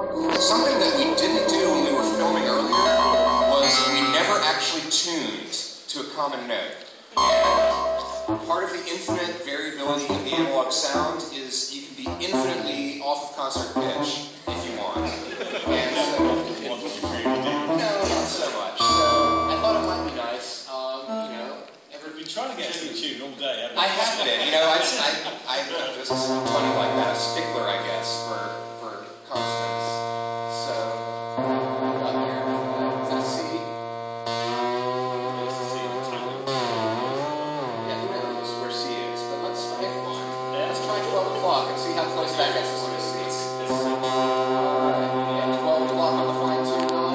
Something that we didn't do when we were filming earlier was we never actually tuned to a common note. And part of the infinite variability of the analog sound is you can be infinitely off of concert pitch if you want. And no, not so much. So I thought it might be nice, You've been trying to get us in tune all day, haven't you? I have been, I'm just funny like that, a stickler, I guess, for constants. So, what got here? Is that a C? It's a C, it's really. Yeah, who knows where C is, but let's pick one. Yeah. Let's try 12 o'clock and see how close that gets us to a C. Alright, yeah, 12 o'clock on the fine tune knob.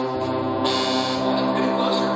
Getting closer.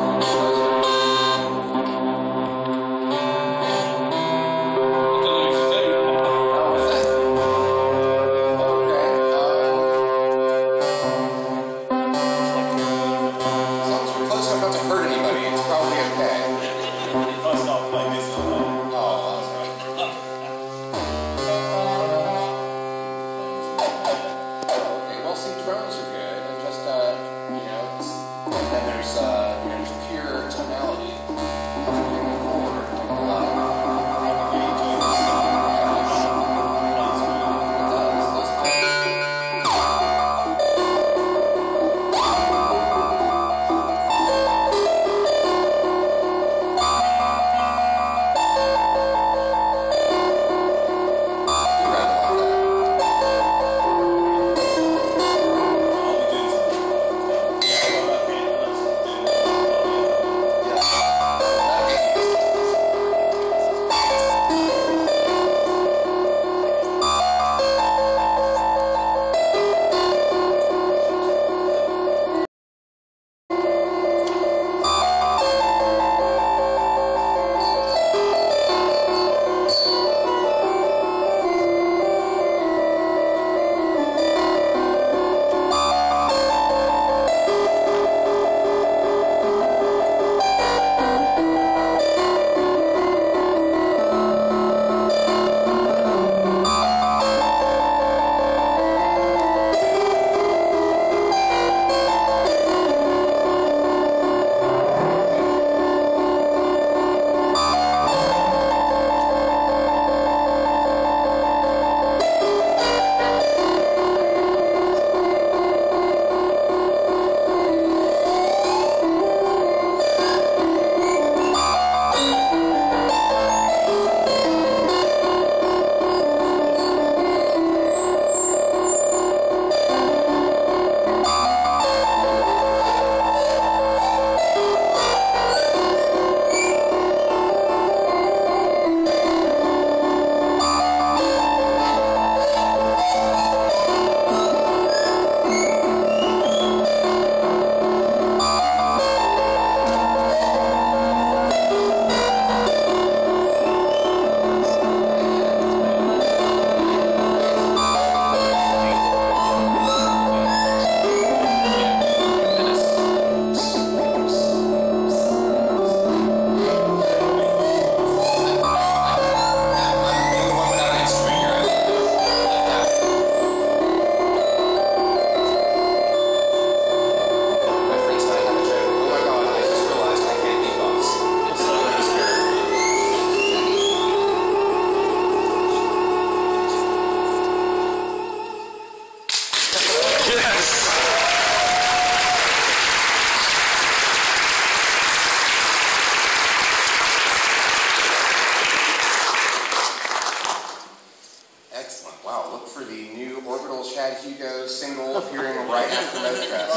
Orbital&Chad Hugo single appearing right after moogfest.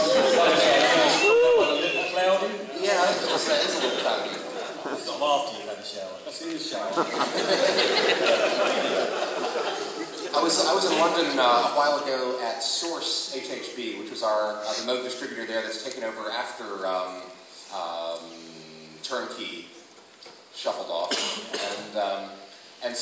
Yeah, it's a little cloudy. It's not after you've had a shower. See the shower. I was in London a while ago at Source HHB, which was the Moog distributor there that's taken over after Turnkey shuffled off. And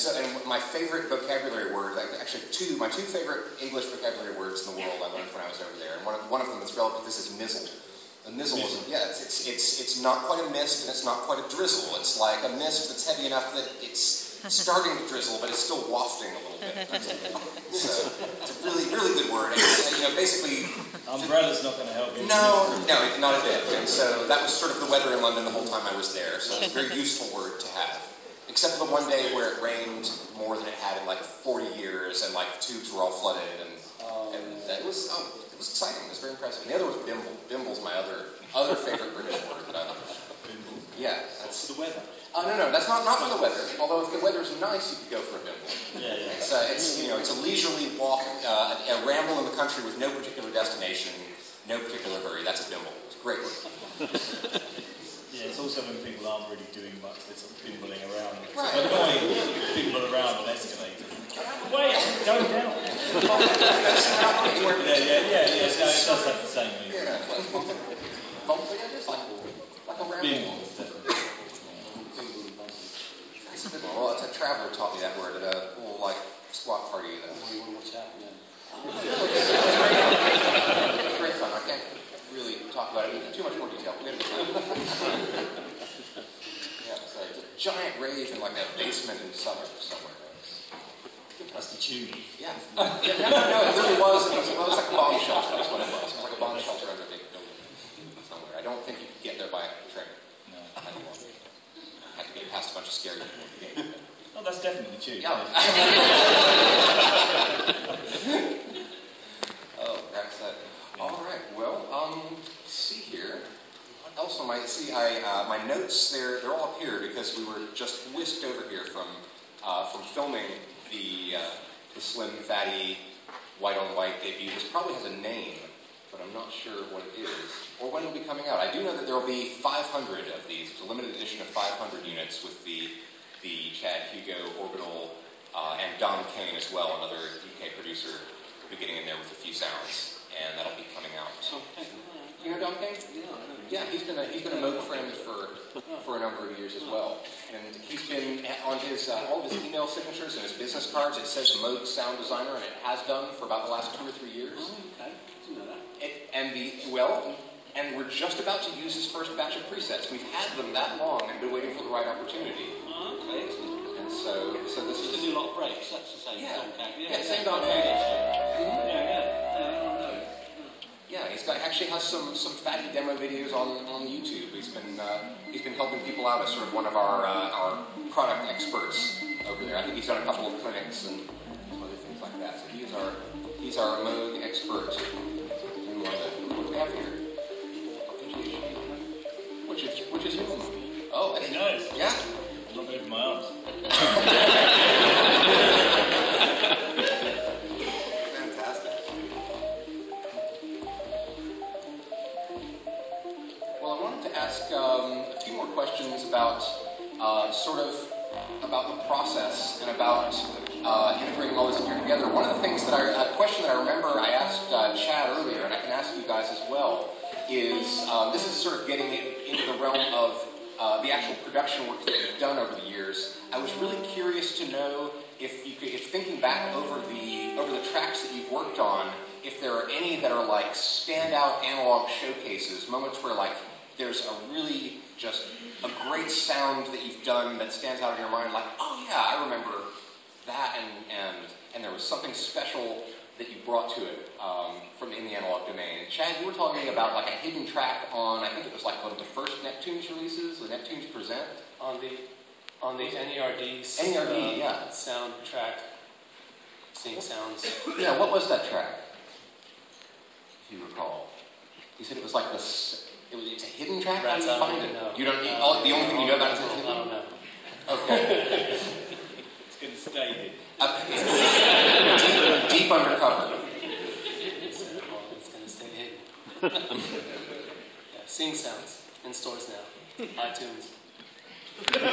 my favorite vocabulary word, actually my two favorite English vocabulary words in the world I learned when I was over there, and one of them that's relative to this is mizzled. A mizzle is, it's not quite a mist and it's not quite a drizzle. It's like a mist that's heavy enough that it's starting to drizzle, but it's still wafting a little bit. So it's a really, really good word. And, basically, Umbrella's not going to help you. No, not a bit. And so that was sort of the weather in London the whole time I was there. So it's a very useful word to have. Except for the one day where it rained more than it had in like 40 years, and like the tubes were all flooded, and it was exciting. It was very impressive. And the other was bimble. Bimble's my other favorite British word. Bimble. Yeah, that's the weather. No, that's not for the weather. Although if the weather's nice, you could go for a bimble. Yeah. It's a leisurely walk, a ramble in the country with no particular destination, no particular hurry. That's a bimble. It's a great word. Yeah, it's also when people aren't really doing much, they're sort of bimbling around. Right. It's annoying to bimble around an escalator. Wait, going down. Yeah, it does have the same meaning. Yeah. Just like a ramble. Bimble, definitely. That's a good one. Well, a traveler taught me that word at a little, squat party. You want to watch out, yeah. It was great fun. I can't really talk about it in too much more detail. We had a good time. It's a giant rave in like a basement in Southern somewhere. That's the tune. Yeah. No, it really was. It was like a bomb shelter. That's what it was. It was like a bomb shelter under a big building somewhere. I don't think you could get there by train. No. I don't know. Had to get past a bunch of scary people at the gate. Oh, that's definitely the tune. Yeah. Oh, that's that. All right. Well, let's see here. What else am I? See, my notes they're all up here because we were just whisked over here from filming the slim, fatty, white-on-white debut. This probably has a name, but I'm not sure what it is or when it'll be coming out. I do know that there will be 500 of these. It's a limited edition of 500 units with the Chad Hugo, Orbital, and Don Kane as well, another UK producer, will be getting in there with a few sounds, and that'll be coming out. You know Don Kane? Yeah, he's been a Moog friend for a number of years as well, and he's been on his all of his email signatures and his business cards. It says Moog sound designer, and it has done for about the last 2 or 3 years. Oh, okay. Didn't know that. And we're just about to use his first batch of presets. We've had them that long and been waiting for the right opportunity. Oh, okay. And so this is to do a lot of breaks. That's the same Don Kane. Yeah, same Don Kane. Yeah. He's actually has some fatty demo videos on YouTube. He's been helping people out as sort of one of our product experts over there. I think he's done a couple of clinics and some other things like that. So he's our Moog expert in London. What do we have here? Which is whom? Oh, He knows. Yeah. I'm not moving my arms. Fantastic. Well, I wanted to ask a few more questions about about the process and about integrating all this gear together. One of the things a question that I remember I asked Chad earlier, and I can ask you guys as well, is this is sort of getting into the realm of the actual production work that you've done over the years. I was really curious to know if thinking back over the tracks that you've worked on, if there are any that are like standout analog showcases, moments where like there's a really just a great sound that you've done that stands out in your mind, like, oh yeah, I remember that, and there was something special that you brought to it from in the analog domain. Chad, you were telling me about like a hidden track on, I think it was like one of the first Neptunes releases, the Neptunes Present. On the NERD's yeah. sound track, Sing Sounds. Yeah, what was that track? If you recall. You said it was like it's a hidden track? How do you find it? No. You don't, the only thing you know about it is it's hidden? I don't know. Okay. It's going to stay here. Deep undercover. It's going to stay hidden. Yeah, Sing Sounds in stores now. iTunes. Right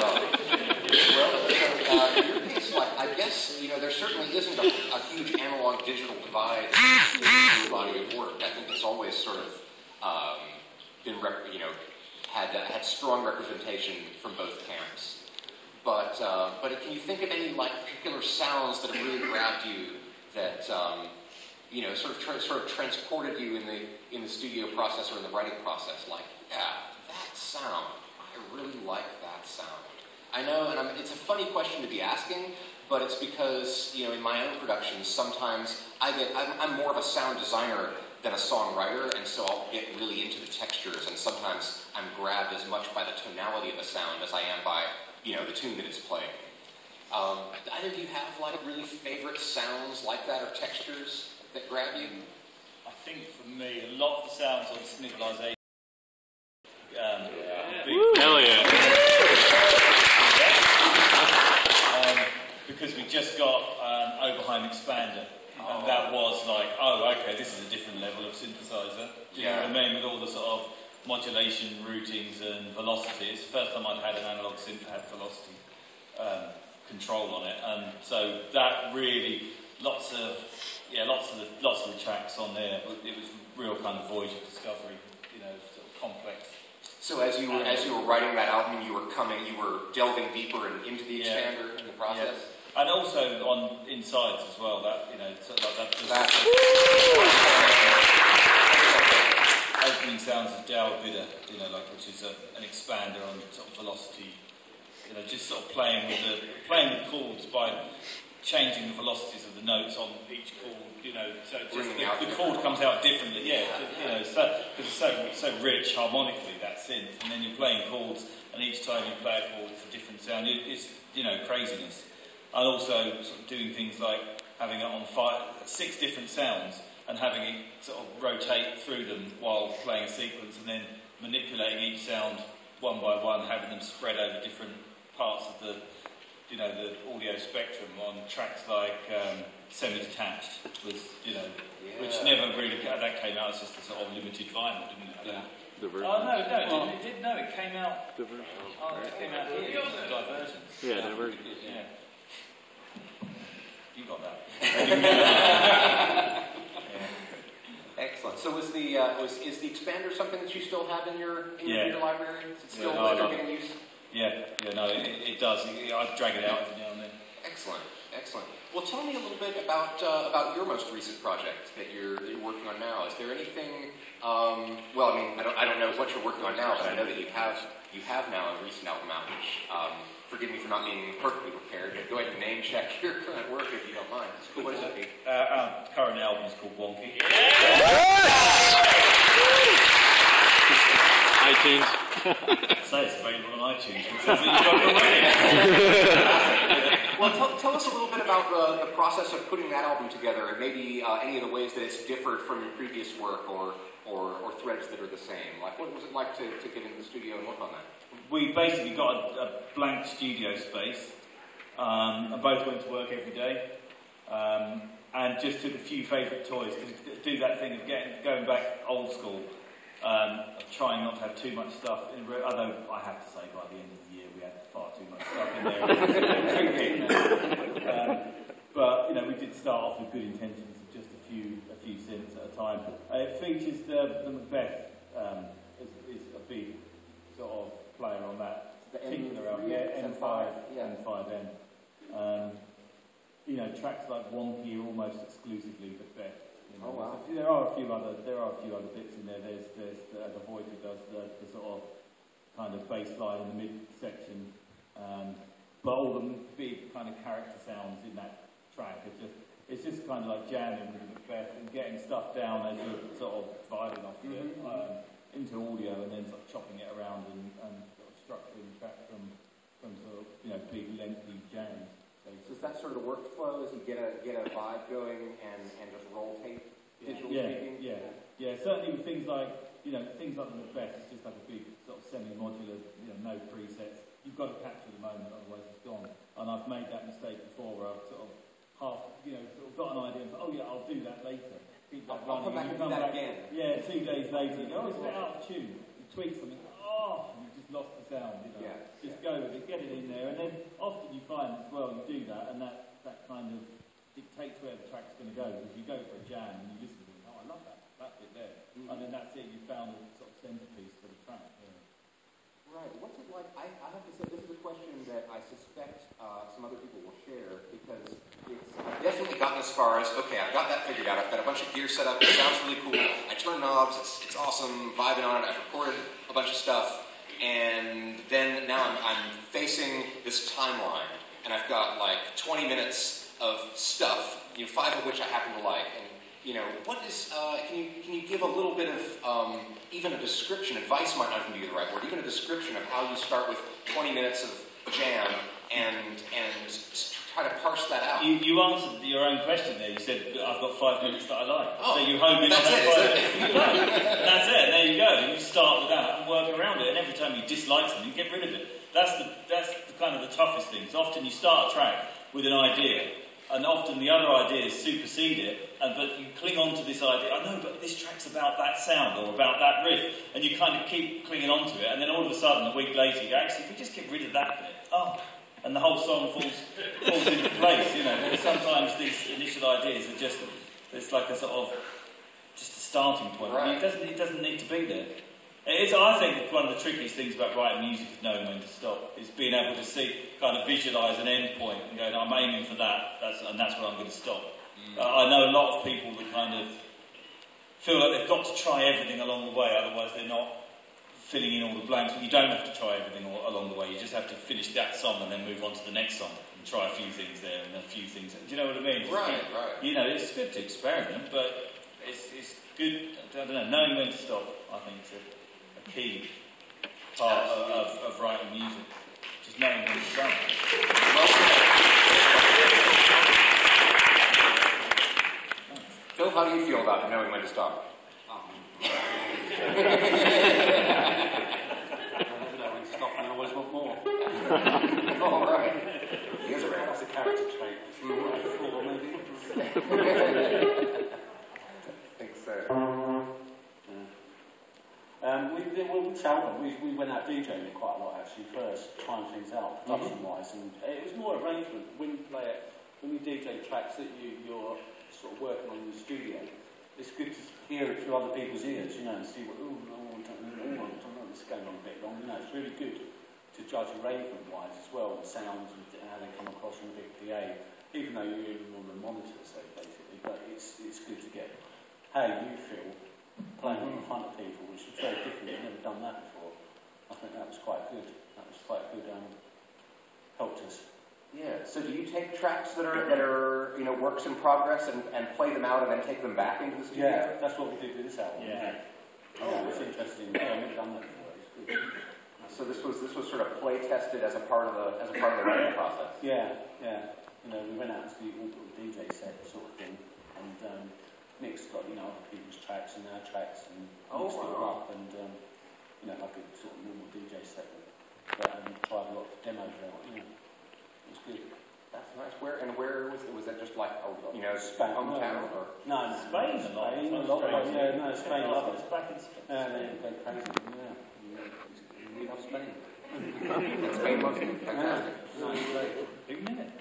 on. Well, in your case, I guess, there certainly isn't a huge analog-digital divide in the body of work. I think it's always sort of been, had strong representation from both camps. But can you think of any particular sounds that have really grabbed you that sort of transported you in the studio process or in the writing process? Like, yeah, that sound, I really like that sound. I know, and it's a funny question to be asking, but it's because, you know, in my own productions, sometimes I'm more of a sound designer than a songwriter, and so I'll get really into the textures, and sometimes I'm grabbed as much by the tonality of the sound as I am by, you know, the tune that it's playing. Do either of you have, like, really favorite sounds like that, or textures that grab you? I think for me, a lot of the sounds on Snivelization. Hell yeah. Because we just got Oberheim Expander. And that was like, oh, okay, this is a different level of synthesizer. Do you know what I mean? With all the sort of modulation, routings, and velocity. It's the first time I'd had an analog synth that had velocity control on it. And so that really, lots of the tracks on there. It was real kind of voyage of discovery, you know, sort of complex. So as you were writing that album, you were delving deeper into the expander in the process. Yeah. And also on insides as well. That, you know, sort of like that. Opening sounds of Dower Bidder, you know, like, which is an expander on sort of velocity. You know, just sort of playing with chords by changing the velocities of the notes on each chord. You know, so just the chord comes out differently. Yeah, you know, because it's so rich harmonically, that synth, and then you're playing chords, and each time you play a chord, it's a different sound. It's, you know, craziness. And also sort of doing things like having it on 6 different sounds and having it sort of rotate through them while playing a sequence, and then manipulating each sound one by one, having them spread over different parts of the, you know, the audio spectrum on tracks like Semi-Detached was, you know, which never really, that came out as just a sort of limited vinyl, didn't it? Yeah. The version. Oh, no, it didn't. It did, no, it came out. The version. Oh, it came out here. Divergence. Yeah, Divergence. Yeah. You got that. Excellent. So is the expander something that you still have in your library? Is it still getting used? Yeah, no, it does. I drag it out every now and then. Excellent. Well, tell me a little bit about your most recent project that you're working on now. Is there anything? Well, I mean, I don't know what you're working on now, but I know that you have now a recent album out, which. Forgive me for not being perfectly prepared, but go ahead and name check your current work if you don't mind. What does it be? Our current album is called Wonky. iTunes. So it's available on iTunes. It says that you've got it already. Well, tell us a little bit about the process of putting that album together, and maybe any of the ways that it's differed from your previous work, or threads that are the same. Like, what was it like to get into the studio and work on that? We basically got a blank studio space, and both went to work every day, and just took a few favourite toys to do that thing of going back old school, of trying not to have too much stuff. Although I have to say, by the end of the year, we had far too much stuff in there. But you know, we did start off with good intentions of just a few synths at a time. It features the Macbeth is a big sort of player on that particular album, M5, M5N. You know, tracks like Wonky are almost exclusively Macbeth. You know. Oh wow! There are a few other bits in there. There's the Void who does the sort of kind of bass line in the mid section, but all the big kind of character sounds in that track are it's just kind of like jamming with Macbeth and getting stuff down as you're sort of vibing off of it into audio, and then sort of chopping it around and sort of structuring the track from sort of, you know, big lengthy jams. So is that sort of the workflow? Is you get a vibe going and just roll tape, visually speaking? Yeah. Certainly with things like the Macbeth, it's just like a big sort of semi-modular, you know, no presets. You've got to capture the moment, otherwise it's gone. And I've made that mistake before, where I've sort of got an idea and thought, oh yeah, I'll do that later. Keep that running. I'll come back and do that again. Yeah, 2 days later, you go, oh, it's a bit out of tune. You tweak something, you've just lost the sound, you know. Yeah. Just go with it, get it in there, and then often you find as well, you do that, and that kind of dictates where the track's going to go. Because you go for a jam and you listen to it, oh, I love that bit there. And then that's it, you found a sort of centerpiece for the track. Yeah. Right, what's it like? I have to say, this is a question that I suspect some other people will share, because I've definitely gotten as far as, okay, I've got that figured out, I've got a bunch of gear set up, it sounds really cool, I turn knobs, it's awesome, vibing on it, I've recorded a bunch of stuff, and then now I'm facing this timeline, and I've got like 20 minutes of stuff, 5 of which I happen to like. And what is? Can you give a little bit of even a description? Advice might not even be the right word. Even a description of how you start with 20 minutes of jam and try to parse that out. You answered your own question there. You said, I've got 5 minutes that I like. Oh, so you home in on that 5 minutes. That's it. There you go. You start with that and work around it. And every time you dislike something, get rid of it. That's the kind of the toughest thing. So often you start a track with an idea, and often the other ideas supersede it, but you cling on to this idea. I know, but this track's about that sound or about that riff, and you kind of keep clinging on to it, and then all of a sudden, a week later, you go, actually, if we just get rid of that bit, and the whole song falls into place, But sometimes these initial ideas are just, it's like a sort of, just a starting point. Right. It doesn't need to be there. I think one of the trickiest things about writing music is knowing when to stop. Is being able to kind of visualise an end point and go, I'm aiming for that, and that's where I'm going to stop. I know a lot of people that kind of feel like they've got to try everything along the way, otherwise they're not filling in all the blanks. But you don't have to try everything along the way. You just have to finish that song and then move on to the next song and try a few things there and a few things. Do you know what I mean? Right. It's good to experiment, but it's good. I don't know. Knowing when to stop, I think, is a key part of writing music. Just knowing when to stop. Phil, how do you feel about knowing when to stop? I never know when to stop, and I always want more. All right. That's a character trait. Or maybe. I think so. With Salva, we went out DJing it quite a lot actually first, trying things out production-wise, and it was more arrangement. When you DJ tracks that you're sort of working on in the studio, it's good to hear it through other people's ears, and see what, this is going on a bit long. It's really good to judge arrangement-wise as well, the sounds and how they come across on the big PA, even though you're even on the monitor, so basically. But it's good to get how you feel playing in front of people, which is very different. I've never done that before. I think that was quite good. Helped us. Yeah. So do you take tracks that are works in progress and play them out and then take them back into the studio? Yeah, that's what we did with this album. Yeah. It's interesting. I've never done that before. It's good. So this was sort of play tested as a part of the writing process. Yeah. We went out to the Orbital DJ set sort of thing, and mixed other people's tracks and our tracks, and mixed it all up, and like a sort of normal DJ set, but tried a lot of demos out. It was good. That's nice. Where was that? Just like Spain, hometown or no, Spain a lot. Spain a lot. It's back in Spain. They go crazy. We love Spain. Spain was fantastic. No, it's great. Big minute.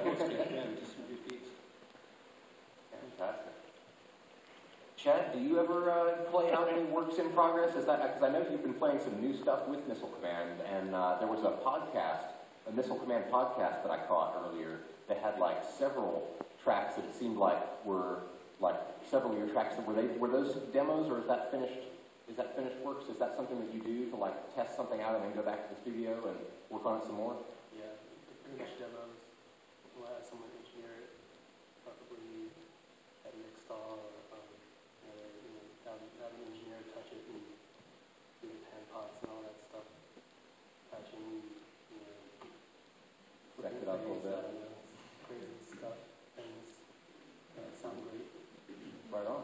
Just some good beats. Fantastic. Chad, do you ever play out any works in progress? Is that because I know you've been playing some new stuff with Missile Command, and there was a Missile Command podcast that I caught earlier that had like several tracks that it seemed like were like several of your tracks. Were those demos, or is that finished? Is that finished works? Is that something that you do to like test something out and then go back to the studio and work on it some more? Yeah, pretty much demos. We'll have someone engineer it, probably at Mixstar, have an engineer touch it and do the pan pots and all that stuff. Patching, Back it up a little bit. Crazy stuff, things that sound great. Right on.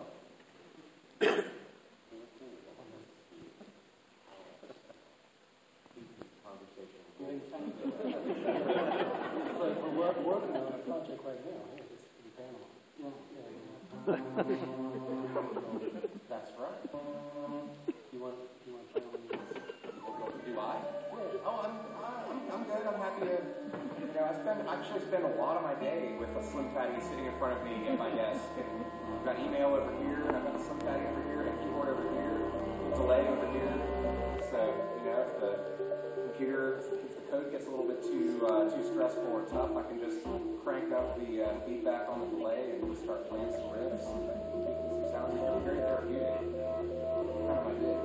We're working on a project right now. It's the panel. That's right. You want to play on these? Do I? Yeah. Oh, I'm good. I'm happy to. I actually spend a lot of my day with a Slim Fatty sitting in front of me at my desk. And I've got email over here, and I've got a Slim Fatty over here, and a keyboard over here, a delay over here. So if the computer, if the code gets a little bit too stressful or tough, I can just crank up the feedback on the delay and start playing some riffs and making some sounds. It's very therapeutic. It's kind of my day.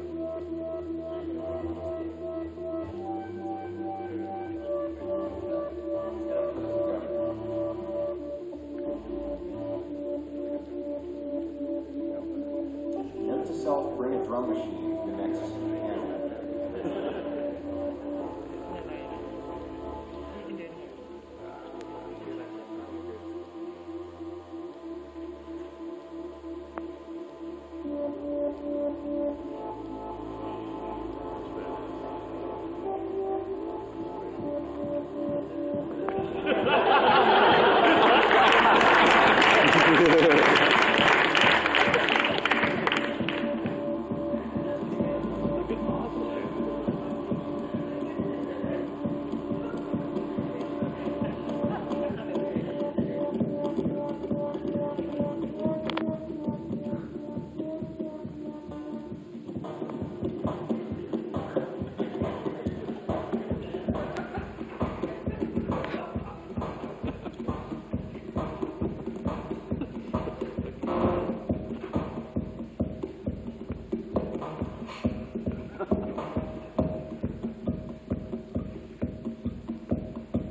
drum machine, the next panel.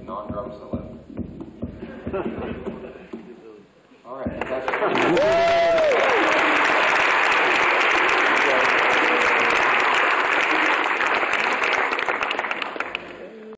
Non-drum solo. All right.